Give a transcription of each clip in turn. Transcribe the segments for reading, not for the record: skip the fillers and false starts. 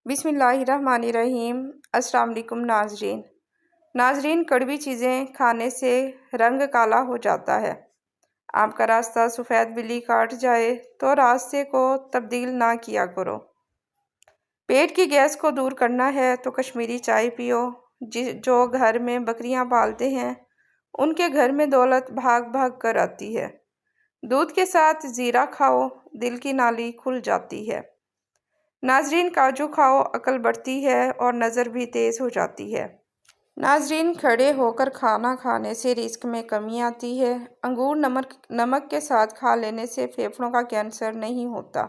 بسم اللہ الرحمن الرحیم۔ السلام علیکم ناظرین، کڑوی چیزیں کھانے سے رنگ کالا ہو جاتا ہے۔ آپ کا راستہ سفید بلی کاٹ جائے تو راستے کو تبدیل نہ کیا کرو۔ پیٹ کی گیس کو دور کرنا ہے تو کشمیری چائے پیو۔ جو گھر میں بکریاں پالتے ہیں ان کے گھر میں دولت بھاگ بھاگ کر آتی ہے۔ دودھ کے ساتھ زیرہ کھاؤ، دل کی نالی کھل جاتی ہے۔ ناظرین، کاجو کھاؤ، عقل بڑھتی ہے اور نظر بھی تیز ہو جاتی ہے۔ ناظرین، کھڑے ہو کر کھانا کھانے سے رزق میں کمی آتی ہے۔ انگور نمک کے ساتھ کھا لینے سے پھیپھڑوں کا کینسر نہیں ہوتا۔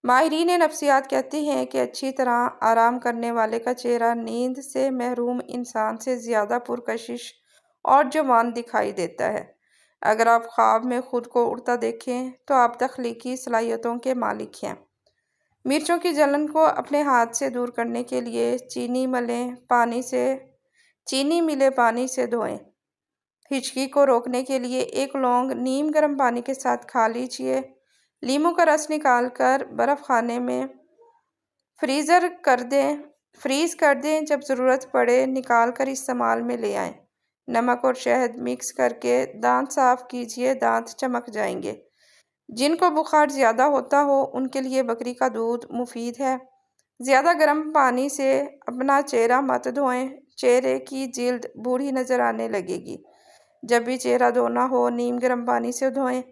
ماہرین نفسیات کہتے ہیں کہ اچھی طرح آرام کرنے والے کا چہرہ نیند سے محروم انسان سے زیادہ پرکشش اور جوان دکھائی دیتا ہے۔ اگر آپ خواب میں خود کو اڑتا دیکھیں تو آپ تخلیقی صلاحیتوں کے مالک ہیں۔ مرچوں کی جلن کو اپنے ہاتھ سے دور کرنے کے لیے چینی ملے پانی سے دھوئیں۔ ہچکی کو روکنے کے لیے ایک لونگ نیم گرم پانی کے ساتھ کھا لیجیے۔ لیموں کا رس نکال کر برف خانے میں فریز کر دیں، جب ضرورت پڑے نکال کر استعمال میں لے آئیں۔ نمک اور شہد مکس کر کے دانت صاف کیجیے، دانت چمک جائیں گے۔ جن کو بخار زیادہ ہوتا ہو ان کے لیے بکری کا دودھ مفید ہے۔ زیادہ گرم پانی سے اپنا چہرہ مت دھوئیں، چہرے کی جلد بوڑھی نظر آنے لگے گی۔ جب بھی چہرہ دھونا ہو نیم گرم پانی سے دھوئیں۔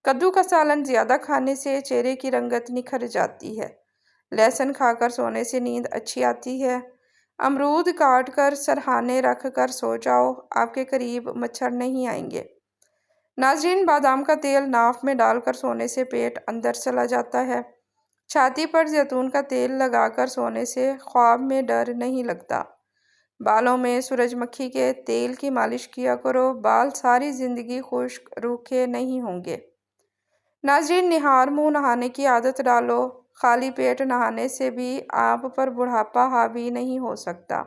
کدو کا سالن زیادہ کھانے سے چہرے کی رنگت نکھر جاتی ہے۔ لہسن کھا کر سونے سے نیند اچھی آتی ہے۔ امرود کاٹ کر سرہانے رکھ کر سو جاؤ، آپ کے قریب مچھر نہیں آئیں گے۔ ناظرین، بادام کا تیل ناف میں ڈال کر سونے سے پیٹ اندر چلا جاتا ہے۔ چھاتی پر زیتون کا تیل لگا کر سونے سے خواب میں ڈر نہیں لگتا۔ بالوں میں سورج مکھی کے تیل کی مالش کیا کرو، بال ساری زندگی خشک روکھے نہیں ہوں گے۔ ناظرین، نہار منہ نہانے کی عادت ڈالو، خالی پیٹ نہانے سے بھی آپ پر بڑھاپا حاوی نہیں ہو سکتا۔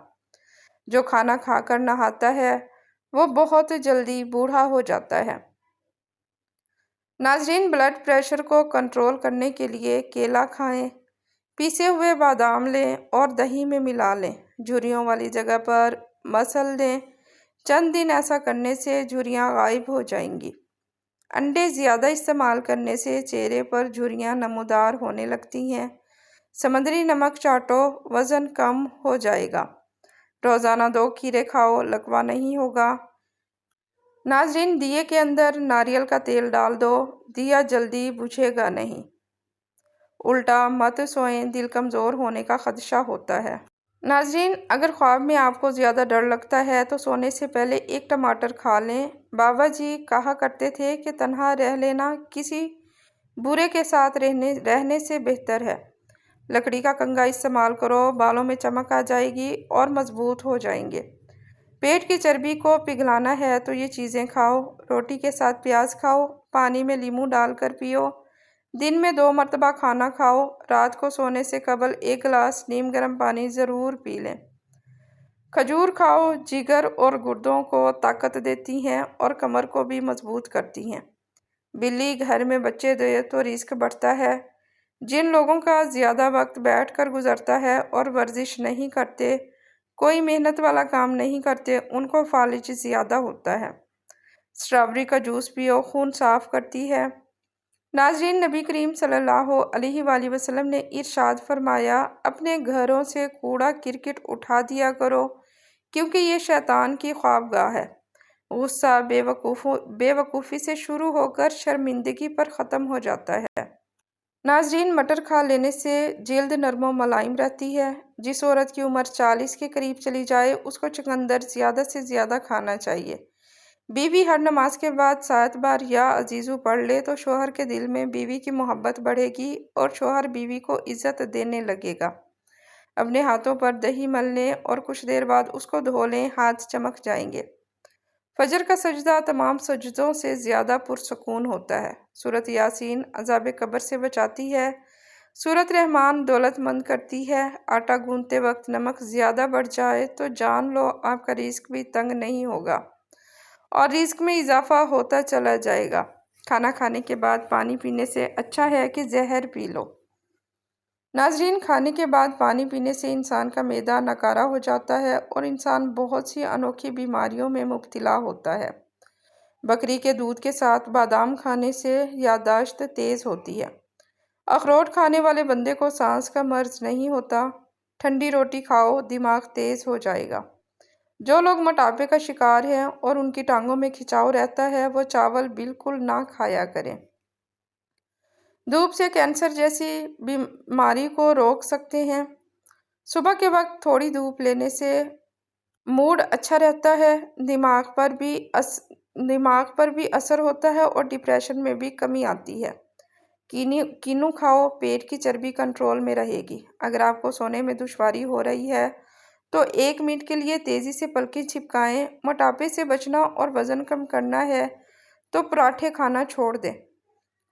جو کھانا کھا کر نہاتا ہے وہ بہت جلدی بوڑھا ہو جاتا ہے۔ ناظرین، بلڈ پریشر کو کنٹرول کرنے کے لیے کیلا کھائیں، پیسے ہوئے بادام لیں اور دہی میں ملا لیں، جھریوں والی جگہ پر مسل دیں۔ چند دن ایسا کرنے سے جھریاں غائب ہو جائیں گی۔ انڈے زیادہ استعمال کرنے سے چہرے پر جھریاں نمودار ہونے لگتی ہیں۔ سمندری نمک چاٹو، وزن کم ہو جائے گا۔ روزانہ 2 کھیرے کھاؤ، لکوہ نہیں ہوگا۔ ناظرین، دیے کے اندر ناریل کا تیل ڈال دو، دیا جلدی بجھے گا نہیں۔ الٹا مت سوئیں، دل کمزور ہونے کا خدشہ ہوتا ہے۔ ناظرین، اگر خواب میں آپ کو زیادہ ڈر لگتا ہے تو سونے سے پہلے 1 ٹماٹر کھا لیں۔ بابا جی کہا کرتے تھے کہ تنہا رہ لینا کسی برے کے ساتھ رہنے سے بہتر ہے۔ لکڑی کا کنگھا استعمال کرو، بالوں میں چمک آ جائے گی اور مضبوط ہو جائیں گے۔ پیٹ کی چربی کو پگھلانا ہے تو یہ چیزیں کھاؤ۔ روٹی کے ساتھ پیاز کھاؤ، پانی میں لیموں ڈال کر پیو۔ دن میں 2 مرتبہ کھانا کھاؤ۔ رات کو سونے سے قبل 1 گلاس نیم گرم پانی ضرور پی لیں۔ کھجور کھاؤ، جگر اور گردوں کو طاقت دیتی ہیں اور کمر کو بھی مضبوط کرتی ہیں۔ بلی گھر میں بچے دے تو رزق بڑھتا ہے۔ جن لوگوں کا زیادہ وقت بیٹھ کر گزرتا ہے اور ورزش نہیں کرتے، کوئی محنت والا کام نہیں کرتے، ان کو فالج زیادہ ہوتا ہے۔ اسٹرابیری کا جوس پیو، خون صاف کرتی ہے۔ ناظرین، نبی کریم صلی اللہ علیہ وآلہ وسلم نے ارشاد فرمایا، اپنے گھروں سے کوڑا کرکٹ اٹھا دیا کرو کیونکہ یہ شیطان کی خواب گاہ ہے۔ غصہ بے وقوفی سے شروع ہو کر شرمندگی پر ختم ہو جاتا ہے۔ ناظرین، مٹر کھا لینے سے جلد نرم و ملائم رہتی ہے۔ جس عورت کی عمر 40 کے قریب چلی جائے اس کو چقندر زیادہ سے زیادہ کھانا چاہیے۔ بیوی ہر نماز کے بعد 7 بار یا عزیزو پڑھ لے تو شوہر کے دل میں بیوی کی محبت بڑھے گی اور شوہر بیوی کو عزت دینے لگے گا۔ اپنے ہاتھوں پر دہی مل لیں اور کچھ دیر بعد اس کو دھو لیں، ہاتھ چمک جائیں گے۔ فجر کا سجدہ تمام سجدوں سے زیادہ پرسکون ہوتا ہے۔ سورۃ یاسین عذاب قبر سے بچاتی ہے۔ سورۃ رحمان دولت مند کرتی ہے۔ آٹا گوندتے وقت نمک زیادہ بڑھ جائے تو جان لو آپ کا رزق بھی تنگ نہیں ہوگا اور رزق میں اضافہ ہوتا چلا جائے گا۔ کھانا کھانے کے بعد پانی پینے سے اچھا ہے کہ زہر پی لو۔ ناظرین، کھانے کے بعد پانی پینے سے انسان کا معدہ ناکارہ ہو جاتا ہے اور انسان بہت سی انوکھی بیماریوں میں مبتلا ہوتا ہے۔ بکری کے دودھ کے ساتھ بادام کھانے سے یادداشت تیز ہوتی ہے۔ اخروٹ کھانے والے بندے کو سانس کا مرض نہیں ہوتا۔ ٹھنڈی روٹی کھاؤ، دماغ تیز ہو جائے گا۔ جو لوگ موٹاپے کا شکار ہیں اور ان کی ٹانگوں میں کھچاؤ رہتا ہے، وہ چاول بالکل نہ کھایا کریں۔ دھوپ سے کینسر جیسی بیماری کو روک سکتے ہیں۔ صبح کے وقت تھوڑی دھوپ لینے سے موڈ اچھا رہتا ہے، دماغ پر بھی اثر ہوتا ہے اور ڈپریشن میں بھی کمی آتی ہے۔ کینو کھاؤ، پیٹ کی چربی کنٹرول میں رہے گی۔ اگر آپ کو سونے میں دشواری ہو رہی ہے تو 1 منٹ کے لیے تیزی سے پلکیں جھپکائیں۔ موٹاپے سے بچنا اور وزن کم کرنا ہے تو پراٹھے کھانا چھوڑ دیں۔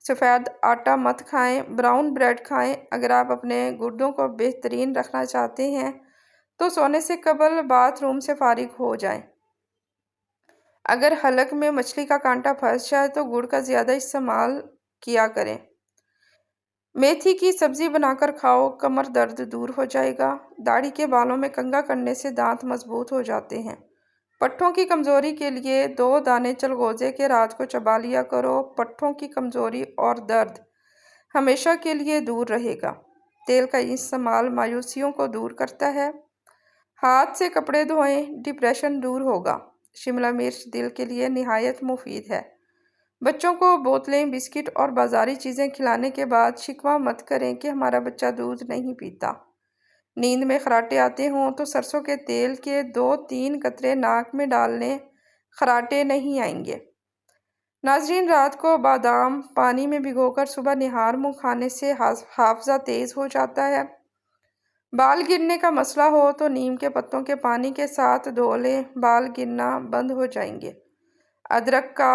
سفید آٹا مت کھائیں، براؤن بریڈ کھائیں۔ اگر آپ اپنے گردوں کو بہترین رکھنا چاہتے ہیں تو سونے سے قبل باتھ روم سے فارغ ہو جائیں۔ اگر حلق میں مچھلی کا کانٹا پھنس جائے تو گڑ کا زیادہ استعمال کیا کریں۔ میتھی کی سبزی بنا کر کھاؤ، کمر درد دور ہو جائے گا۔ داڑھی کے بالوں میں کنگھا کرنے سے دانت مضبوط ہو جاتے ہیں۔ پٹھوں کی کمزوری کے لیے 2 دانے چلغوزے کے رات کو چبا لیا کرو۔ پٹھوں کی کمزوری اور درد ہمیشہ کے لیے دور رہے گا۔ تیل کا استعمال مایوسیوں کو دور کرتا ہے۔ ہاتھ سے کپڑے دھوئیں، ڈپریشن دور ہوگا۔ شملہ مرچ دل کے لیے نہایت مفید ہے۔ بچوں کو بوتلیں، بسکٹ اور بازاری چیزیں کھلانے کے بعد شکوہ مت کریں کہ ہمارا بچہ دودھ نہیں پیتا۔ نیند میں خراٹے آتے ہوں تو سرسوں کے تیل کے 2-3 قطرے ناک میں ڈال لیں، خراٹے نہیں آئیں گے۔ ناظرین، رات کو بادام پانی میں بھگو کر صبح نہار منہ کھانے سے حافظہ تیز ہو جاتا ہے۔ بال گرنے کا مسئلہ ہو تو نیم کے پتوں کے پانی کے ساتھ دھو لیں، بال گرنا بند ہو جائیں گے۔ ادرک کا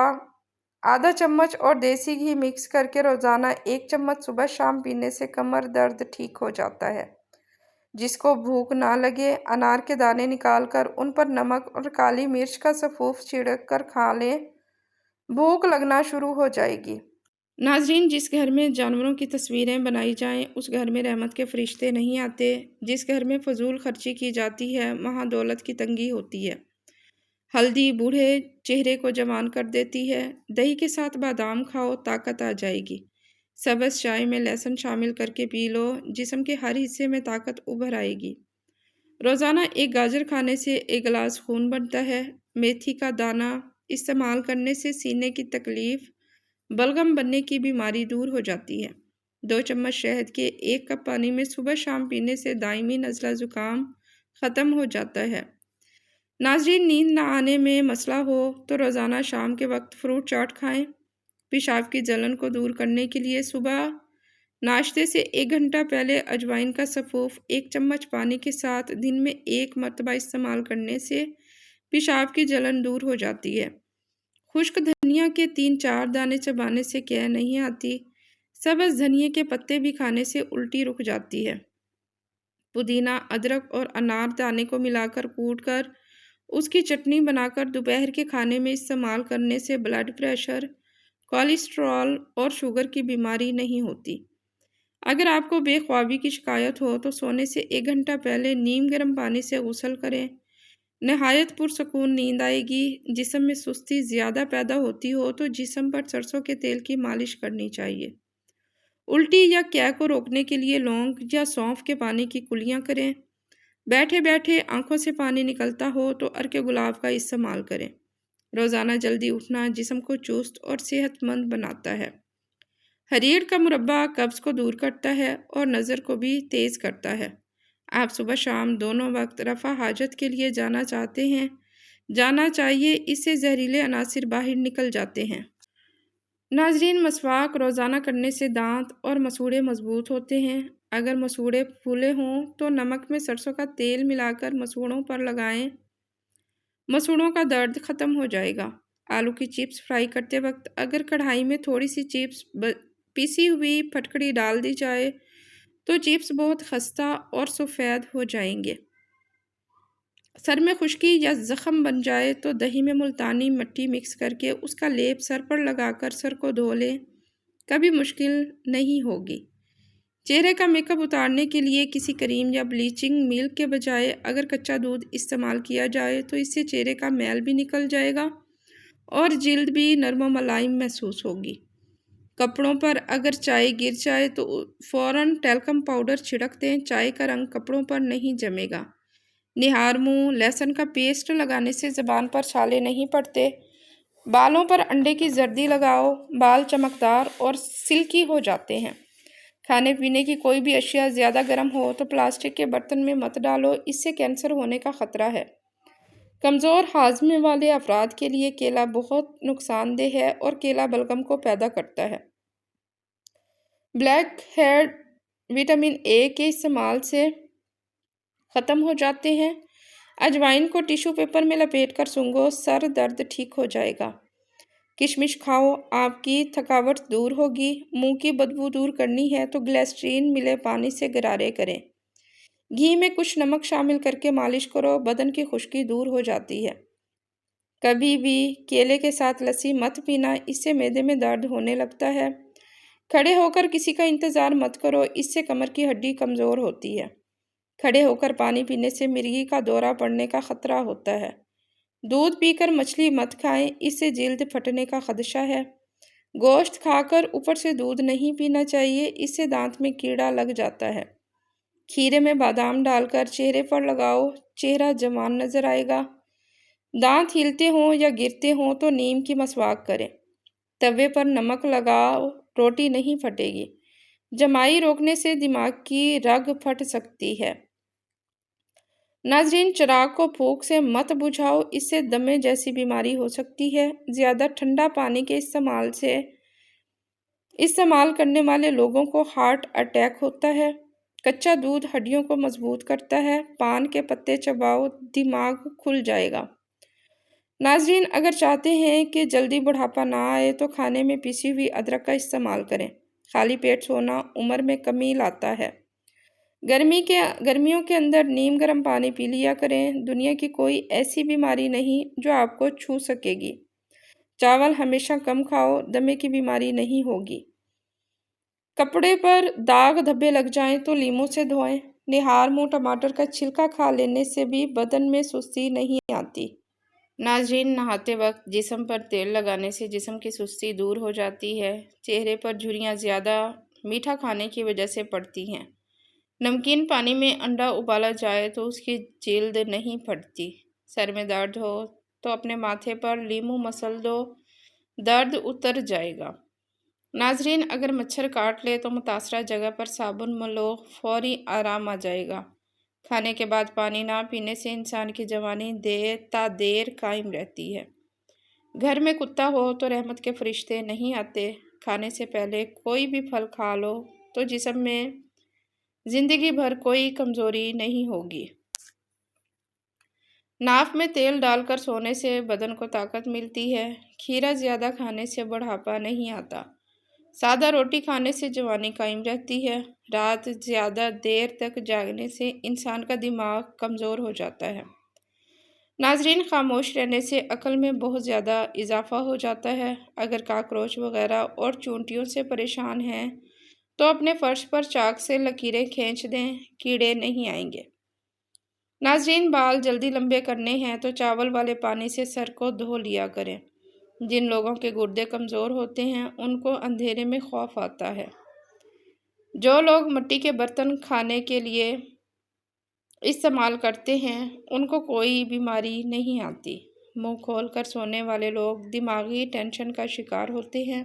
آدھا چمچ اور دیسی گھی مکس کر کے روزانہ 1 چمچ صبح شام پینے سے کمر درد ٹھیک ہو جاتا ہے۔ جس کو بھوک نہ لگے، انار کے دانے نکال کر ان پر نمک اور کالی مرچ کا سفوف چھڑک کر کھا لیں، بھوک لگنا شروع ہو جائے گی۔ ناظرین، جس گھر میں جانوروں کی تصویریں بنائی جائیں اس گھر میں رحمت کے فرشتے نہیں آتے۔ جس گھر میں فضول خرچی کی جاتی ہے وہاں دولت کی تنگی ہوتی ہے۔ ہلدی بوڑھے چہرے کو جوان کر دیتی ہے۔ دہی کے ساتھ بادام کھاؤ، طاقت آ جائے گی۔ سبز چائے میں لہسن شامل کر کے پی لو، جسم کے ہر حصے میں طاقت ابھر آئے گی۔ روزانہ 1 گاجر کھانے سے 1 گلاس خون بنتا ہے۔ میتھی کا دانہ استعمال کرنے سے سینے کی تکلیف، بلغم بننے کی بیماری دور ہو جاتی ہے۔ 2 چمچ شہد کے 1 کپ پانی میں صبح شام پینے سے دائمی نزلہ زکام ختم ہو جاتا ہے۔ ناظرین، نیند نہ آنے میں مسئلہ ہو تو روزانہ شام کے وقت فروٹ چاٹ کھائیں۔ پیشاب کی جلن کو دور کرنے کے لیے صبح ناشتے سے 1 گھنٹہ پہلے اجوائن کا سفوف 1 چمچ پانی کے ساتھ دن میں 1 مرتبہ استعمال کرنے سے پیشاب کی جلن دور ہو جاتی ہے۔ خشک دھنیا کے 3-4 دانے چبانے سے کیے نہیں آتی۔ سبز دھنیا کے پتے بھی کھانے سے الٹی رک جاتی ہے۔ پودینہ، ادرک اور انار دانے کو ملا کر کوٹ کر اس کی چٹنی بنا کر دوپہر کے کھانے میں استعمال کرنے سے بلڈ پریشر، کولیسٹرول اور شوگر کی بیماری نہیں ہوتی۔ اگر آپ کو بے خوابی کی شکایت ہو تو سونے سے 1 گھنٹہ پہلے نیم گرم پانی سے غسل کریں، نہایت پرسکون نیند آئے گی۔ جسم میں سستی زیادہ پیدا ہوتی ہو تو جسم پر سرسوں کے تیل کی مالش کرنی چاہیے۔ الٹی یا قے کو روکنے کے لیے لونگ یا سونف کے پانی کی کلیاں کریں۔ بیٹھے بیٹھے آنکھوں سے پانی نکلتا ہو تو عرق گلاب کا استعمال کریں۔ روزانہ جلدی اٹھنا جسم کو چست اور صحت مند بناتا ہے۔ ہریر کا مربع قبض کو دور کرتا ہے اور نظر کو بھی تیز کرتا ہے۔ آپ صبح شام دونوں وقت رفع حاجت کے لیے جانا چاہتے ہیں، جانا چاہیے، اس سے زہریلے عناصر باہر نکل جاتے ہیں۔ ناظرین، مسواک روزانہ کرنے سے دانت اور مسوڑھے مضبوط ہوتے ہیں۔ اگر مسوڑھے پھولے ہوں تو نمک میں سرسوں کا تیل ملا کر مسوڑھوں پر لگائیں، مسوڑھوں کا درد ختم ہو جائے گا۔ آلو کی چپس فرائی کرتے وقت اگر کڑھائی میں تھوڑی سی چپس پیسی ہوئی پھٹکڑی ڈال دی جائے تو چپس بہت خستہ اور سفید ہو جائیں گے۔ سر میں خشکی یا زخم بن جائے تو دہی میں ملتانی مٹی مکس کر کے اس کا لیپ سر پر لگا کر سر کو دھو لیں، کبھی مشکل نہیں ہوگی۔ چہرے کا میک اپ اتارنے کے لیے کسی کریم یا بلیچنگ ملک کے بجائے اگر کچا دودھ استعمال کیا جائے تو اس سے چہرے کا میل بھی نکل جائے گا اور جلد بھی نرم و ملائم محسوس ہوگی۔ کپڑوں پر اگر چائے گر جائے تو فوراً ٹیلکم پاؤڈر چھڑک دیں، چائے کا رنگ کپڑوں پر نہیں جمے گا۔ نہار منہ لہسن کا پیسٹ لگانے سے زبان پر چھالے نہیں پڑتے۔ بالوں پر انڈے کی زردی لگاؤ، بال چمکدار اور سلکی ہو جاتے ہیں۔ کھانے پینے کی کوئی بھی اشیاء زیادہ گرم ہو تو پلاسٹک کے برتن میں مت ڈالو، اس سے کینسر ہونے کا خطرہ ہے۔ کمزور ہاضمے والے افراد کے لیے کیلا بہت نقصان دہ ہے اور کیلا بلغم کو پیدا کرتا ہے۔ بلیک ہیڈ وٹامن اے کے استعمال سے ختم ہو جاتے ہیں۔ اجوائن کو ٹیشو پیپر میں لپیٹ کر سونگھو، سر درد ٹھیک ہو جائے گا۔ کشمش کھاؤ، آپ کی تھکاوٹ دور ہوگی۔ منہ کی بدبو دور کرنی ہے تو گلیسرین ملے پانی سے غرارے کریں۔ گھی میں کچھ نمک شامل کر کے مالش کرو، بدن کی خشکی دور ہو جاتی ہے۔ کبھی بھی کیلے کے ساتھ لسی مت پینا، اس سے معدے میں درد ہونے لگتا ہے۔ کھڑے ہو کر کسی کا انتظار مت کرو، اس سے کمر کی ہڈی کمزور ہوتی ہے۔ کھڑے ہو کر پانی پینے سے مرگی کا دورہ پڑنے کا خطرہ ہوتا ہے۔ دودھ پی کر مچھلی مت کھائیں، اس سے جلد پھٹنے کا خدشہ ہے۔ گوشت کھا کر اوپر سے دودھ نہیں پینا چاہیے، اس سے دانت میں کیڑا لگ جاتا ہے۔ کھیرے میں بادام ڈال کر چہرے پر لگاؤ، چہرہ جوان نظر آئے گا۔ دانت ہلتے ہوں یا گرتے ہوں تو نیم کی مسواک کریں۔ توے پر نمک لگاؤ، روٹی نہیں پھٹے گی۔ جمائی روکنے سے دماغ کی رگ پھٹ سکتی ہے۔ ناظرین، چراغ کو پھونک سے مت بجھاؤ، اس سے دمے جیسی بیماری ہو سکتی ہے۔ زیادہ ٹھنڈا پانی کے استعمال کرنے والے لوگوں کو ہارٹ اٹیک ہوتا ہے۔ کچا دودھ ہڈیوں کو مضبوط کرتا ہے۔ پان کے پتے چباؤ، دماغ کھل جائے گا۔ ناظرین، اگر چاہتے ہیں کہ جلدی بڑھاپا نہ آئے تو کھانے میں پیسی ہوئی ادرک کا استعمال کریں۔ خالی پیٹ سونا عمر میں کمی لاتا ہے۔ گرمیوں کے اندر نیم گرم پانی پی لیا کریں۔ دنیا کی کوئی ایسی بیماری نہیں جو آپ کو چھو سکے گی۔ چاول ہمیشہ کم کھاؤ، دمے کی بیماری نہیں ہوگی۔ کپڑے پر داغ دھبے لگ جائیں تو لیموں سے دھوئیں۔ نہار منہ ٹماٹر کا چھلکا کھا لینے سے بھی بدن میں سستی نہیں آتی۔ ناظرین، نہاتے وقت جسم پر تیل لگانے سے جسم کی سستی دور ہو جاتی ہے۔ چہرے پر جھریاں زیادہ میٹھا کھانے کی وجہ سے پڑتی ہیں۔ نمکین پانی میں انڈا ابالا جائے تو اس کی جلد نہیں پھٹتی۔ سر میں درد ہو تو اپنے ماتھے پر لیموں مسل دو، درد اتر جائے گا۔ ناظرین، اگر مچھر کاٹ لے تو متاثرہ جگہ پر صابن ملو، فوری آرام آ جائے گا۔ کھانے کے بعد پانی نہ پینے سے انسان کی جوانی دیر قائم رہتی ہے۔ گھر میں کتا ہو تو رحمت کے فرشتے نہیں آتے۔ کھانے سے پہلے کوئی بھی پھل کھا لو تو جسم میں زندگی بھر کوئی کمزوری نہیں ہوگی۔ ناف میں تیل ڈال کر سونے سے بدن کو طاقت ملتی ہے۔ کھیرا زیادہ کھانے سے بڑھاپا نہیں آتا۔ سادہ روٹی کھانے سے جوانی قائم رہتی ہے۔ رات زیادہ دیر تک جاگنے سے انسان کا دماغ کمزور ہو جاتا ہے۔ ناظرین، خاموش رہنے سے عقل میں بہت زیادہ اضافہ ہو جاتا ہے۔ اگر کاکروچ وغیرہ اور چونٹیوں سے پریشان ہیں تو اپنے فرش پر چاک سے لکیریں کھینچ دیں، کیڑے نہیں آئیں گے۔ ناظرین، بال جلدی لمبے کرنے ہیں تو چاول والے پانی سے سر کو دھو لیا کریں۔ جن لوگوں کے گردے کمزور ہوتے ہیں ان کو اندھیرے میں خوف آتا ہے۔ جو لوگ مٹی کے برتن کھانے کے لیے استعمال کرتے ہیں ان کو کوئی بیماری نہیں آتی۔ منہ کھول کر سونے والے لوگ دماغی ٹینشن کا شکار ہوتے ہیں۔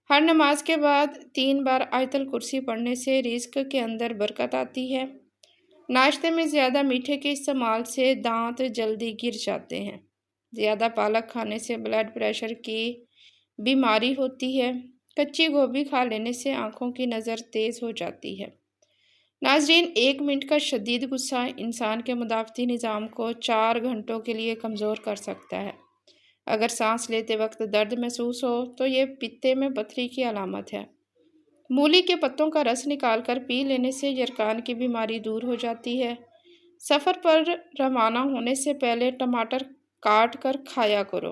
ہر نماز کے بعد 3 بار آیت الکرسی پڑھنے سے رزق کے اندر برکت آتی ہے۔ ناشتے میں زیادہ میٹھے کے استعمال سے دانت جلدی گر جاتے ہیں۔ زیادہ پالک کھانے سے بلڈ پریشر کی بیماری ہوتی ہے۔ کچی گوبھی کھا لینے سے آنکھوں کی نظر تیز ہو جاتی ہے۔ ناظرین، 1 منٹ کا شدید غصہ انسان کے مدافعتی نظام کو 4 گھنٹوں کے لیے کمزور کر سکتا ہے۔ اگر سانس لیتے وقت درد محسوس ہو تو یہ پتے میں پتھری کی علامت ہے۔ مولی کے پتوں کا رس نکال کر پی لینے سے یرقان کی بیماری دور ہو جاتی ہے۔ سفر پر روانہ ہونے سے پہلے ٹماٹر کاٹ کر کھایا کرو۔